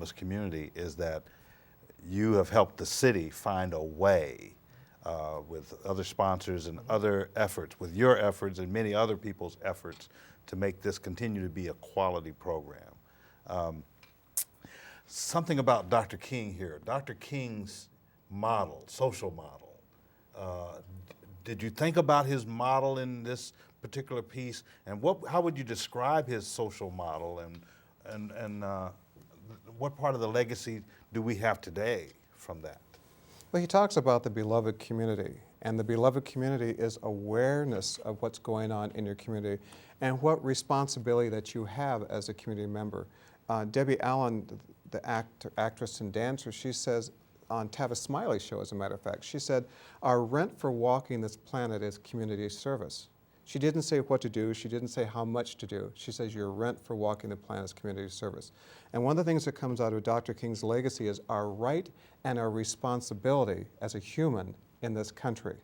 Columbus community is that you have helped the city find a way with other sponsors and other efforts, with your efforts and many other people's efforts to make this continue to be a quality program. Something about Dr. King here, Dr. King's model, social model. Did you think about his model in this particular piece, and how would you describe his social model, and what part of the legacy do we have today from that? Well, he talks about the beloved community, and the beloved community is awareness of what's going on in your community and what responsibility that you have as a community member. Debbie Allen, the actress and dancer, she says on Tavis Smiley's show, as a matter of fact, she said, our rent for walking this planet is community service. She didn't say what to do, she didn't say how much to do. She says your rent for walking the planet is community service. And one of the things that comes out of Dr. King's legacy is our right and our responsibility as a human in this country.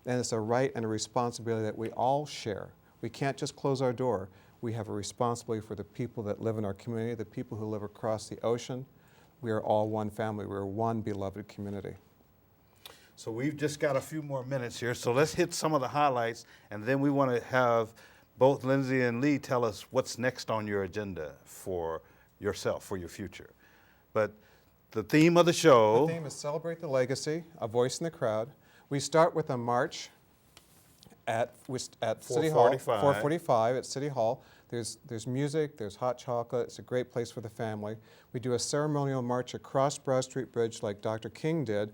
And it's a right and a responsibility that we all share. We can't just close our door. We have a responsibility for the people that live in our community, the people who live across the ocean. We are all one family. We're one beloved community. So we've just got a few more minutes here, so let's hit some of the highlights, and then we want to have both Lindsay and Lee tell us what's next on your agenda for yourself, for your future. But the theme of the show... The theme is Celebrate the Legacy, A Voice in the Crowd. We start with a march at City Hall, 4:45 at City Hall. There's music, there's hot chocolate, it's a great place for the family. We do a ceremonial march across Broad Street Bridge like Dr. King did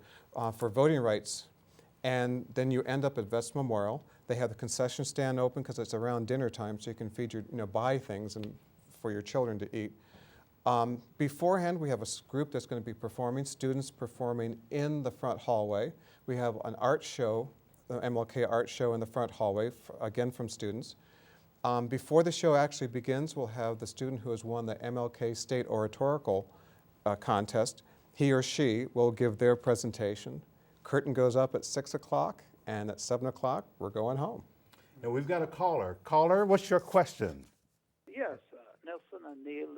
for voting rights. And then you end up at Vets Memorial. They have the concession stand open because it's around dinner time, so you can feed your, buy things and for your children to eat. Beforehand, we have a group that's going to be performing, students performing in the front hallway. We have an art show, the MLK art show in the front hallway, again from students. Before the show actually begins, we'll have the student who has won the MLK State Oratorical Contest. He or she will give their presentation. Curtain goes up at 6 o'clock, and at 7 o'clock, we're going home. Now we've got a caller. Caller, what's your question? Yes, Nelson and Neal,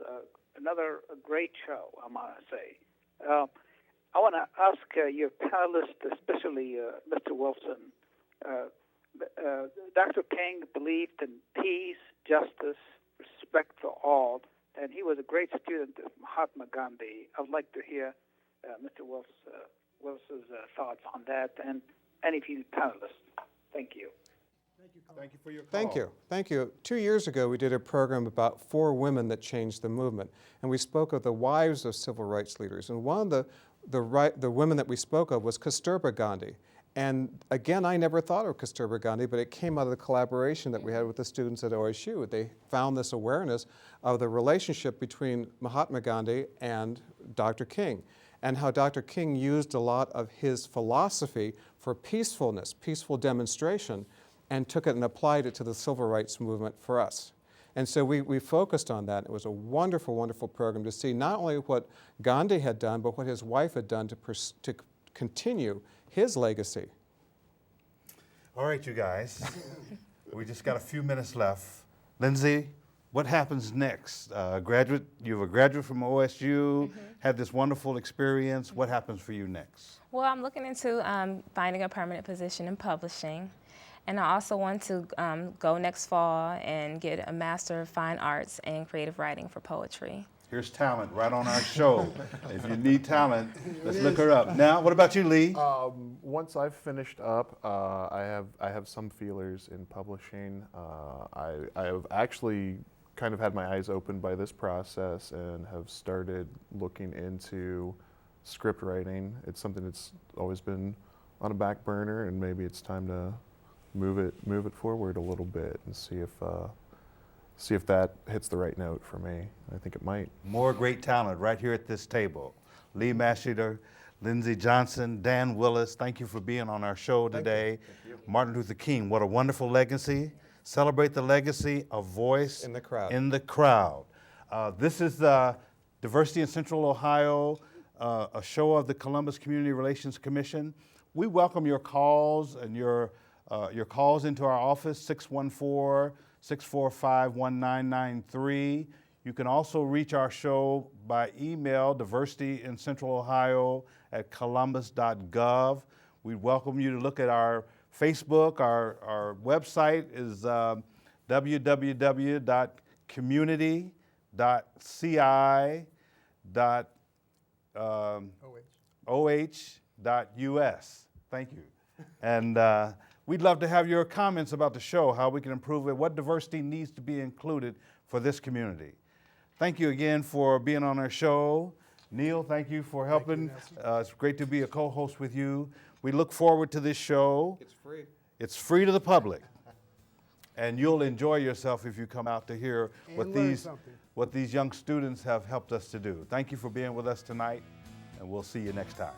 another great show, I might say. I want to ask your panelists, especially Mr. Wilson, Dr. King believed in peace, justice, respect for all, and he was a great student of Mahatma Gandhi. I'd like to hear Mr. Wilson's thoughts on that, and any of you panelists. Thank you. Thank you for your call. Thank you. Thank you. 2 years ago, we did a program about 4 women that changed the movement, and we spoke of the wives of civil rights leaders. And one of the women that we spoke of was Kasturba Gandhi. And again, I never thought of Kasturba Gandhi, but it came out of the collaboration that we had with the students at OSU. They found this awareness of the relationship between Mahatma Gandhi and Dr. King, and how Dr. King used a lot of his philosophy for peacefulness, peaceful demonstration, and took it and applied it to the civil rights movement for us. And so we focused on that. It was a wonderful, wonderful program to see not only what Gandhi had done, but what his wife had done to continue his legacy. All right, you guys. We just got a few minutes left. Lindsay, what happens next? You have a graduate from OSU, had this wonderful experience. What happens for you next? Well, I'm looking into finding a permanent position in publishing. And I also want to go next fall and get a Master of Fine Arts and Creative Writing for poetry. Here's talent right on our show. If you need talent, let's look her up. Now, what about you, Lee? Once I've finished up, I have some feelers in publishing. I have actually kind of had my eyes opened by this process and have started looking into script writing. It's something that's always been on a back burner, and maybe it's time to move it forward a little bit and see if that hits the right note for me. I think it might. More great talent right here at this table. Lee Masheter, Lindsay Johnson, Dan Willis, thank you for being on our show today. Thank you. Martin Luther King, what a wonderful legacy. Celebrate the legacy, a voice In the crowd. In the crowd. This is Diversity in Central Ohio, a show of the Columbus Community Relations Commission. We welcome your calls and your calls into our office, 614-645-1993. You can also reach our show by email, diversityincentralohio@columbus.gov. We welcome you to look at our Facebook. Our website is www.community.ci.oh.us. Thank you. And we'd love to have your comments about the show, how we can improve it, what diversity needs to be included for this community. Thank you again for being on our show. Neal, thank you for helping. It's great to be a co-host with you. We look forward to this show. It's free. It's free to the public. And you'll enjoy yourself if you come out to hear what these young students have helped us to do. Thank you for being with us tonight, and we'll see you next time.